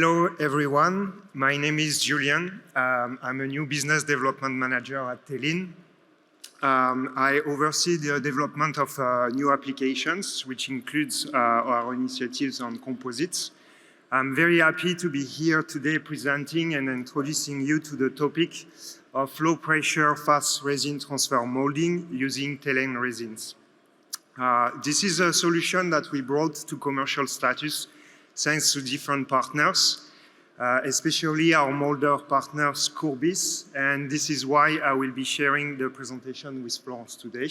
Hello, everyone. My name is Julian. I'm a new business development manager at Telene. I oversee the development of new applications, which includes our initiatives on composites. I'm very happy to be here today presenting and introducing you to the topic of low-pressure fast resin transfer molding using Telene resins. This is a solution that we brought to commercial status thanks to different partners, especially our molder partners, Courbis, and this is why I will be sharing the presentation with Florence today.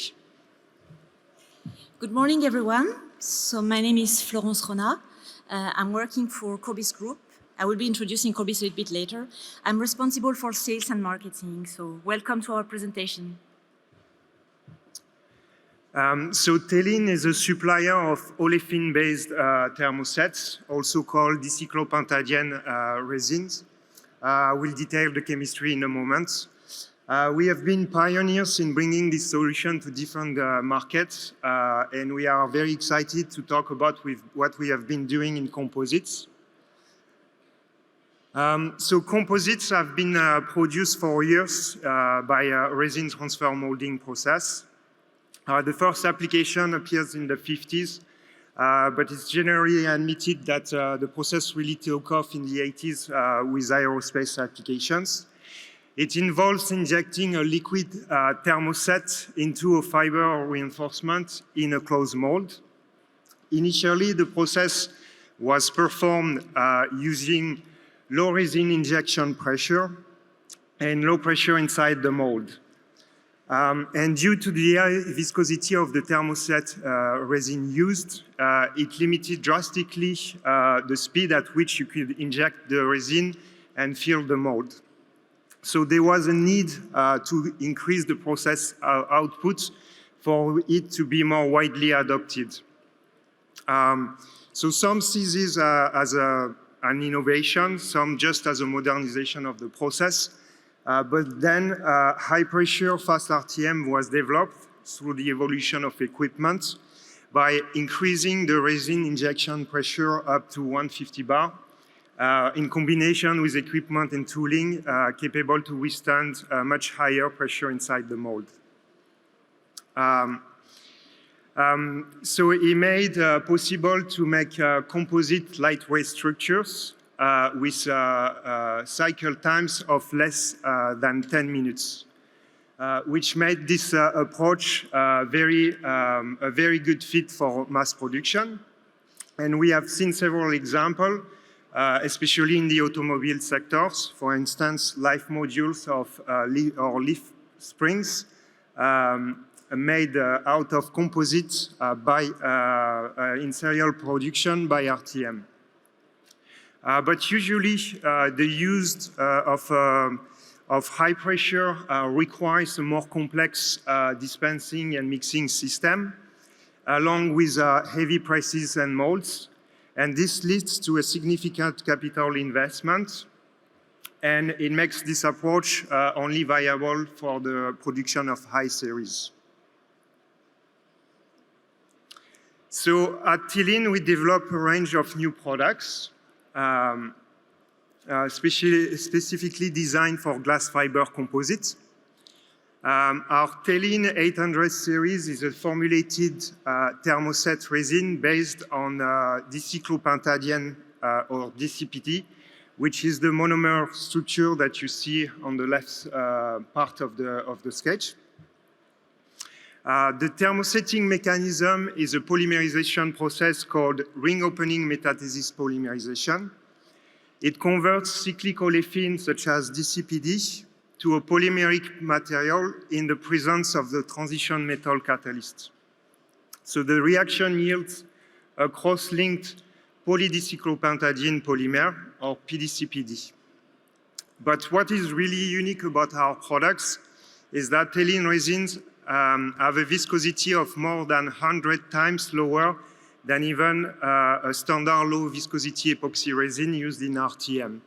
Good morning, everyone. So my name is Florence Renat. I'm working for Courbis Group. I will be introducing Courbis a little bit later. I'm responsible for sales and marketing, so welcome to our presentation. So Telene is a supplier of olefin-based thermosets, also called dicyclopentadiene resins. We'll detail the chemistry in a moment. We have been pioneers in bringing this solution to different markets, and we are very excited to talk about what we have been doing in composites. So composites have been produced for years by a resin transfer molding process. The first application appears in the 50s, but it's generally admitted that the process really took off in the 80s with aerospace applications. It involves injecting a liquid thermoset into a fiber reinforcement in a closed mold. Initially, the process was performed using low resin injection pressure and low pressure inside the mold. And due to the high viscosity of the thermoset resin used, it limited drastically the speed at which you could inject the resin and fill the mold. So there was a need to increase the process output for it to be more widely adopted. So some see this as an innovation, some just as a modernization of the process. But then high-pressure fast RTM was developed through the evolution of equipment by increasing the resin injection pressure up to 150 bar in combination with equipment and tooling capable to withstand much higher pressure inside the mold. So it made possible to make composite lightweight structures with cycle times of less than 10 minutes, which made this approach a very good fit for mass production. And we have seen several examples, especially in the automobile sectors, for instance, life modules or leaf springs made out of composites in serial production by RTM. But usually the use of high pressure requires a more complex dispensing and mixing system, along with heavy presses and molds. And this leads to a significant capital investment, and it makes this approach only viable for the production of high series. So at Telene, we develop a range of new products, specifically designed for glass fiber composites. Our Telene 800 series is a formulated thermoset resin based on dicyclopentadiene or DCPT, which is the monomer structure that you see on the left part of the sketch. The thermosetting mechanism is a polymerization process called ring opening metathesis polymerization. It converts cyclic olefins such as DCPD to a polymeric material in the presence of the transition metal catalyst. So the reaction yields a cross-linked polydicyclopentadiene polymer, or PDCPD. But what is really unique about our products is that Telene resins have a viscosity of more than 100 times lower than even a standard low viscosity epoxy resin used in RTM.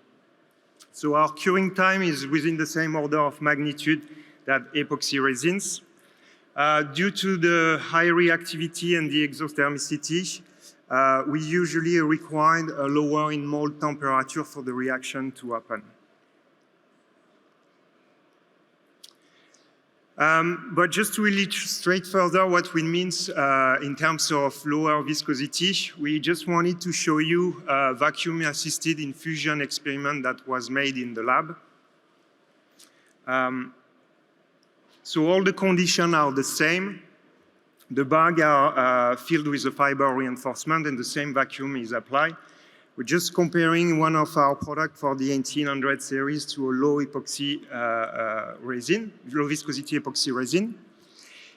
So our curing time is within the same order of magnitude that epoxy resins. Due to the high reactivity and the exothermicity, we usually require a lower in mold temperature for the reaction to happen. But just to illustrate further what we means in terms of lower viscosity, we just wanted to show you a vacuum-assisted infusion experiment that was made in the lab. So all the conditions are the same. The bags are filled with a fiber reinforcement and the same vacuum is applied. We're just comparing one of our products for the 1800 series to a low epoxy resin, low viscosity epoxy resin.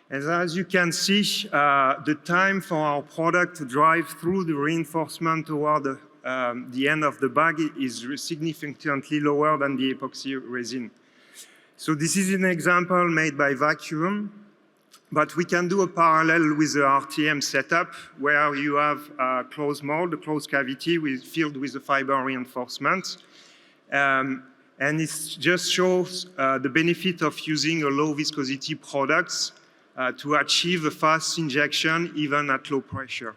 And as you can see, the time for our product to drive through the reinforcement toward the end of the bag is significantly lower than the epoxy resin. So this is an example made by vacuum. But we can do a parallel with the RTM setup where you have a closed mold, a closed cavity filled with a fiber reinforcement. And it just shows the benefit of using a low viscosity products to achieve a fast injection even at low pressure.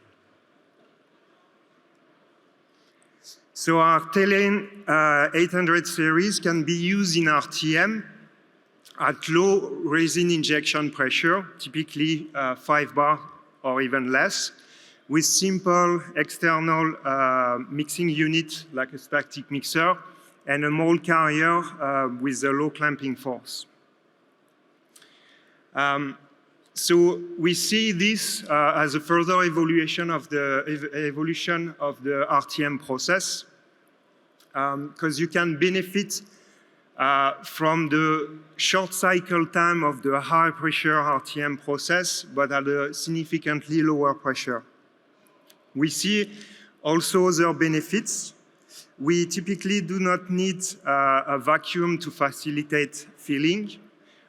So our Telene 800 series can be used in RTM at low resin injection pressure, typically 5 bar or even less, with simple external mixing unit like a static mixer and a mold carrier with a low clamping force. So we see this as a further evolution of the RTM process, because you can benefit from the short cycle time of the high pressure RTM process, but at a significantly lower pressure. We see also other benefits. We typically do not need a vacuum to facilitate filling.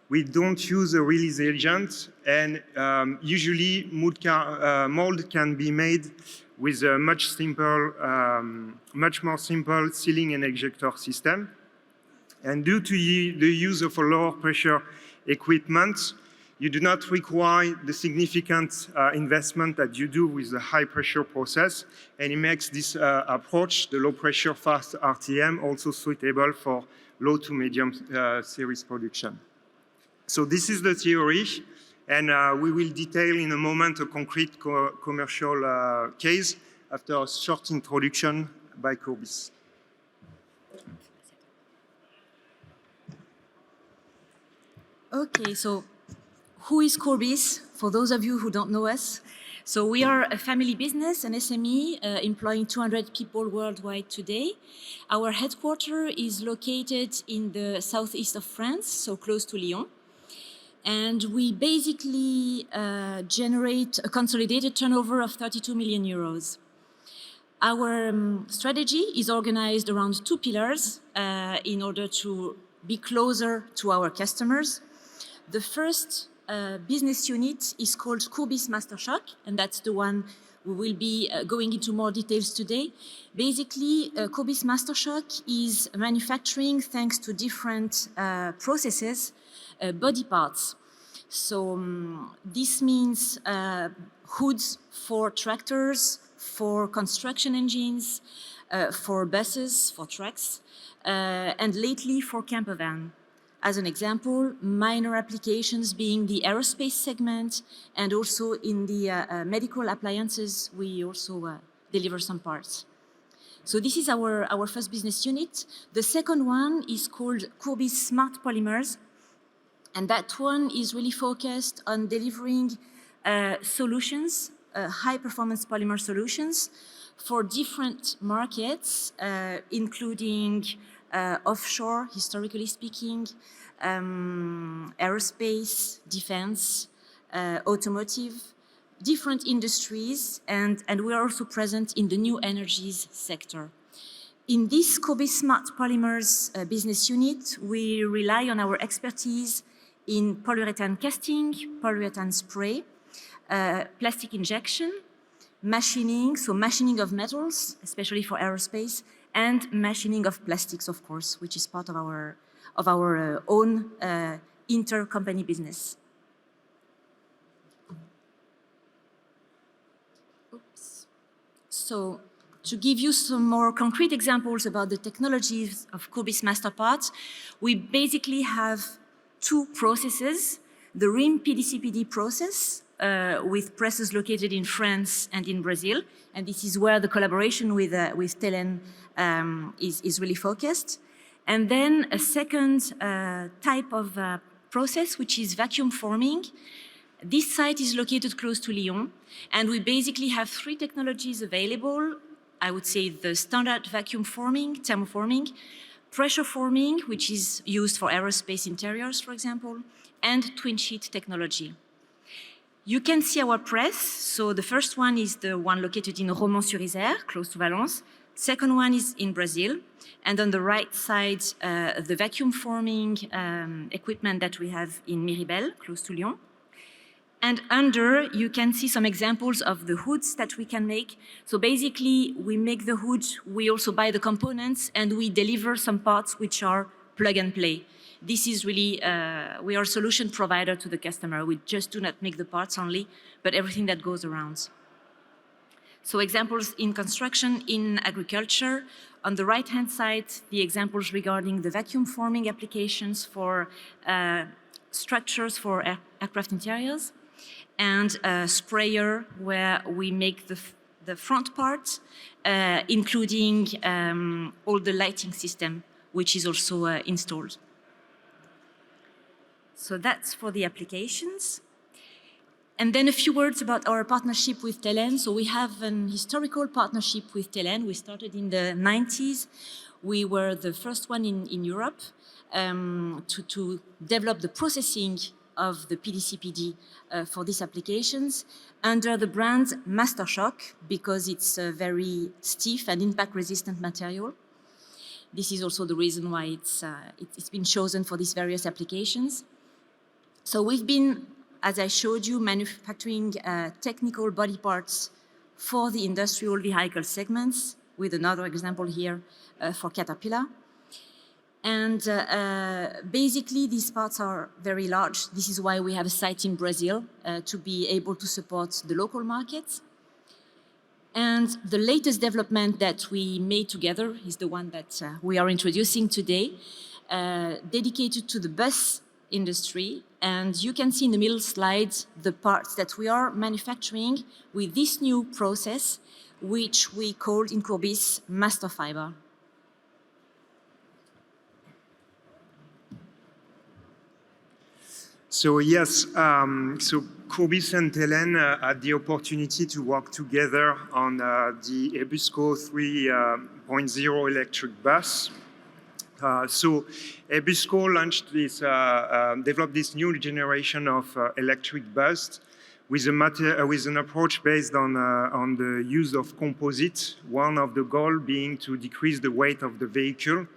We don't use a release agent, and usually mold can be made with a much more simple sealing and ejector system. And due to the use of a lower pressure equipment, you do not require the significant investment that you do with the high pressure process, and it makes this approach, the low pressure fast RTM, also suitable for low to medium series production. So this is the theory, and we will detail in a moment a concrete commercial case after a short introduction by Courbis. Okay, so who is Courbis? For those of you who don't know us, so we are a family business, an SME, employing 200 people worldwide today. Our headquarters is located in the southeast of France, so close to Lyon. And we basically generate a consolidated turnover of 32 million euros. Our strategy is organized around 2 pillars in order to be closer to our customers. The first business unit is called Courbis Mastershock, and that's the one we will be going into more details today. Basically, Courbis Mastershock is manufacturing, thanks to different processes, body parts. So this means hoods for tractors, for construction engines, for buses, for trucks, and lately for camper van. As an example, minor applications being the aerospace segment, and also in the medical appliances, we also deliver some parts. So this is our first business unit. The second one is called Courbis Smart Polymers, and that one is really focused on delivering solutions, high-performance polymer solutions for different markets, including offshore, historically speaking, aerospace, defense, automotive, different industries, and we are also present in the new energies sector. In this Courbis Smart Polymers business unit, we rely on our expertise in polyurethane casting, polyurethane spray, plastic injection, machining, so machining of metals, especially for aerospace, and machining of plastics, of course, which is part of our own inter-company business. Oops. So to give you some more concrete examples about the technologies of Courbis master parts, we basically have two processes. The RIM PDCPD process with presses located in France and in Brazil. And this is where the collaboration with Telene is really focused. And then a second type of process, which is vacuum forming. This site is located close to Lyon, and we basically have three technologies available. I would say the standard vacuum forming, thermoforming, pressure forming, which is used for aerospace interiors, for example, and twin sheet technology. You can see our press. So the first one is the one located in Romans-sur-Isère, close to Valence. Second one is in Brazil. And on the right side, the vacuum forming equipment that we have in Miribel, close to Lyon. And under, you can see some examples of the hoods that we can make. So basically, we make the hood, we also buy the components, and we deliver some parts which are plug and play. This is really, we are a solution provider to the customer. We just do not make the parts only, but everything that goes around. So examples in construction, in agriculture. On the right-hand side, the examples regarding the vacuum forming applications for structures for aircraft interiors, and a sprayer where we make the front part, including all the lighting system, which is also installed. So that's for the applications. And then a few words about our partnership with Telene. So we have an historical partnership with Telene. We started in the 90s. We were the first one in Europe to develop the processing of the PDCPD for these applications under the brand MasterShock, because it's a very stiff and impact-resistant material. This is also the reason why it's been chosen for these various applications. So we've been, as I showed you, manufacturing technical body parts for the industrial vehicle segments, with another example here for Caterpillar. And basically, these parts are very large. This is why we have a site in Brazil to be able to support the local markets. And the latest development that we made together is the one that we are introducing today, dedicated to the bus industry. And you can see in the middle slide the parts that we are manufacturing with this new process, which we called in Courbis master fiber. So yes, so Courbis and Telene had the opportunity to work together on the Ebusco 3.0 electric bus. So Ebusco launched this, developed this new generation of electric bus with an approach based on the use of composites. One of the goals being to decrease the weight of the vehicle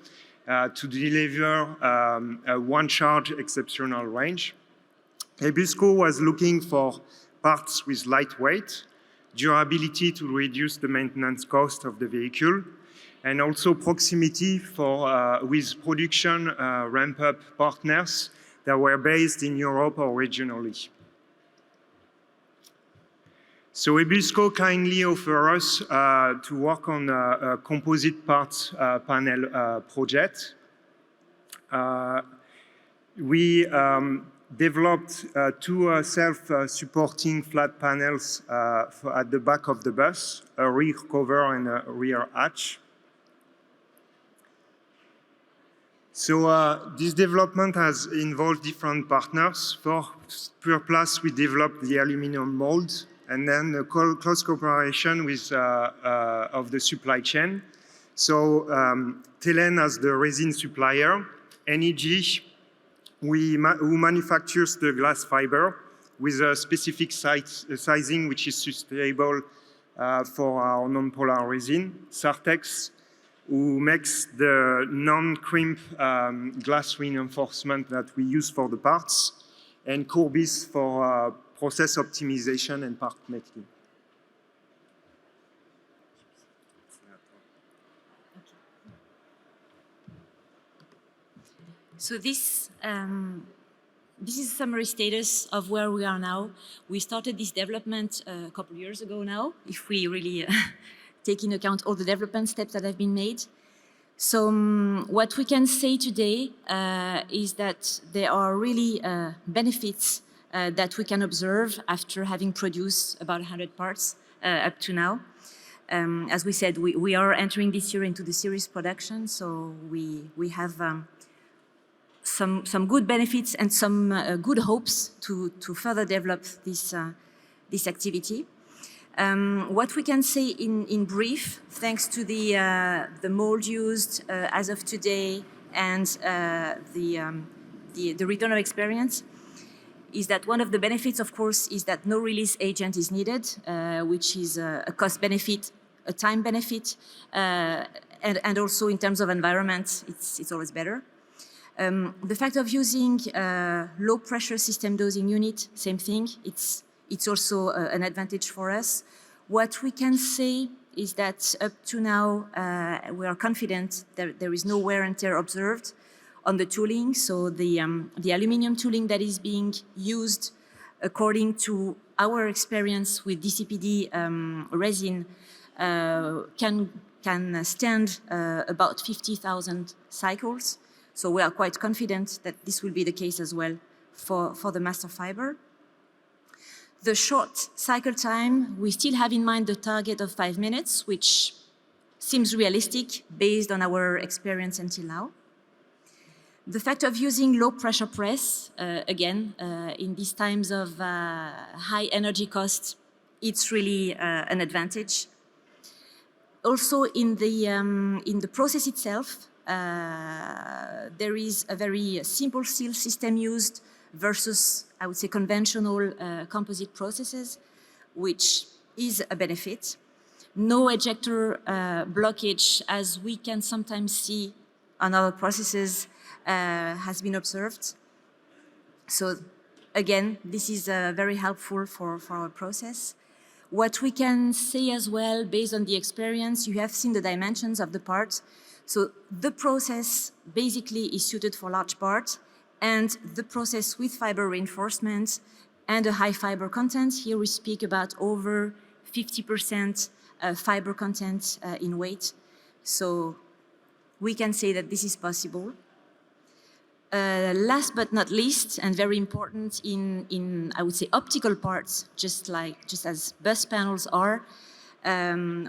to deliver a one-charge exceptional range. Ebusco was looking for parts with lightweight, durability to reduce the maintenance cost of the vehicle, and also proximity with production ramp-up partners that were based in Europe or regionally. So Ebusco kindly offered us to work on a composite parts panel project. We developed two self-supporting flat panels at the back of the bus, a rear cover and a rear hatch. So this development has involved different partners. For Purplast, we developed the aluminum mold, and then a close cooperation with of the supply chain. So Telene as the resin supplier, NEG, who manufactures the glass fiber with a specific sizing which is suitable for our non-polar resin. Sartex, who makes the non-crimp glass reinforcement that we use for the parts, and Courbis for process optimization and part making. So this is a summary status of where we are now. We started this development a couple of years ago now, if we really take into account all the development steps that have been made. So what we can say today is that there are really benefits that we can observe after having produced about 100 parts up to now. As we said, we are entering this year into the series production, so we have some good benefits and some good hopes to further develop this activity. What we can say in brief, thanks to the mold used as of today and the return of experience, is that one of the benefits, of course, is that no release agent is needed, which is a cost benefit, a time benefit, and also in terms of environment, it's always better. The fact of using low pressure system dosing unit, same thing, it's also an advantage for us. What we can say is that up to now, we are confident that there is no wear and tear observed on the tooling. So the aluminum tooling that is being used, according to our experience with DCPD resin, can stand about 50,000 cycles. So we are quite confident that this will be the case as well for the master fiber. The short cycle time, we still have in mind the target of 5 minutes, which seems realistic based on our experience until now. The fact of using low pressure press, again, in these times of high energy costs, it's really an advantage. Also in the process itself, there is a very simple seal system used versus, I would say, conventional composite processes, which is a benefit. No ejector blockage, as we can sometimes see on other processes, has been observed. So again, this is very helpful for our process. What we can say as well, based on the experience, you have seen the dimensions of the part. So the process basically is suited for large parts, and the process with fiber reinforcement and a high fiber content, here we speak about over 50% fiber content in weight. So we can say that this is possible. Last but not least, and very important in I would say optical parts, just as bus panels are,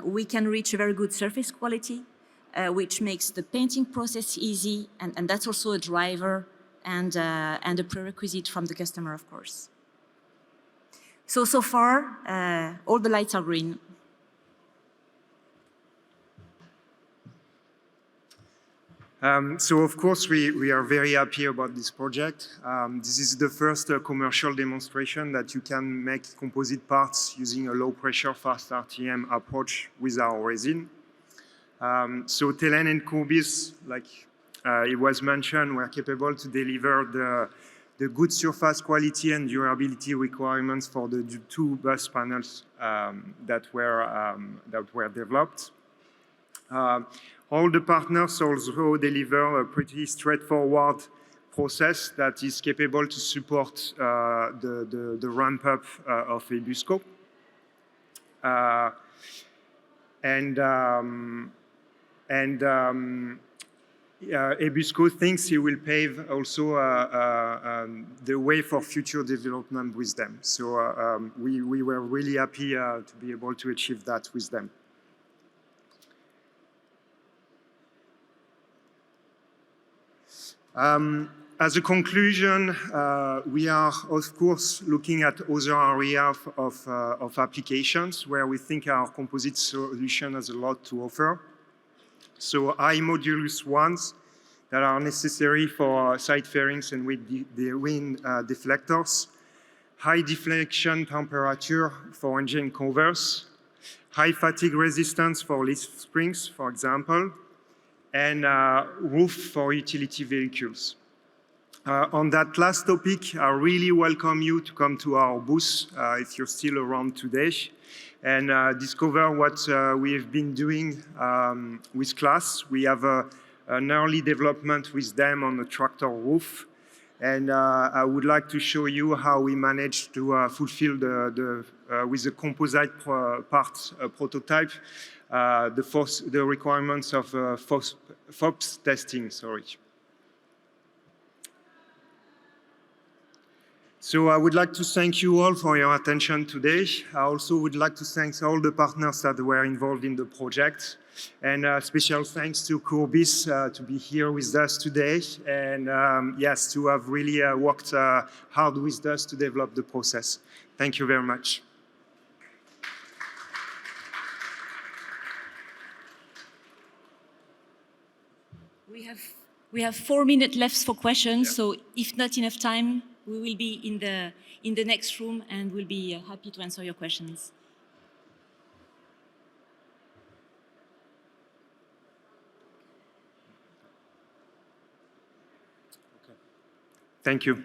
we can reach a very good surface quality, which makes the painting process easy, and that's also a driver and a prerequisite from the customer, of course. So far, all the lights are green. So of course, we are very happy about this project. This is the first commercial demonstration that you can make composite parts using a low pressure fast RTM approach with our resin. So Telene and Courbis, like it was mentioned, were capable to deliver the good surface quality and durability requirements for the 2 bus panels that were developed. All the partners also deliver a pretty straightforward process that is capable to support the ramp-up of Ebusco. Ebusco thinks it will pave also the way for future development with them. So we were really happy to be able to achieve that with them. As a conclusion, we are, of course, looking at other areas of applications where we think our composite solution has a lot to offer. So high modulus ones that are necessary for side fairings and with the wind deflectors, high deflection temperature for engine covers, high fatigue resistance for leaf springs, for example, and roof for utility vehicles. On that last topic, I really welcome you to come to our booth if you're still around today and discover what we have been doing with class. We have an early development with them on the tractor roof. And I would like to show you how we managed to fulfill with the composite parts prototype, the requirements of FOPS testing. Sorry. So I would like to thank you all for your attention today. I also would like to thank all the partners that were involved in the project. And special thanks to Courbis to be here with us today. And yes, to have really worked hard with us to develop the process. Thank you very much. We have 4 minutes left for questions. Yeah. So if not enough time, we will be in the next room and we'll be happy to answer your questions. Okay. Thank you.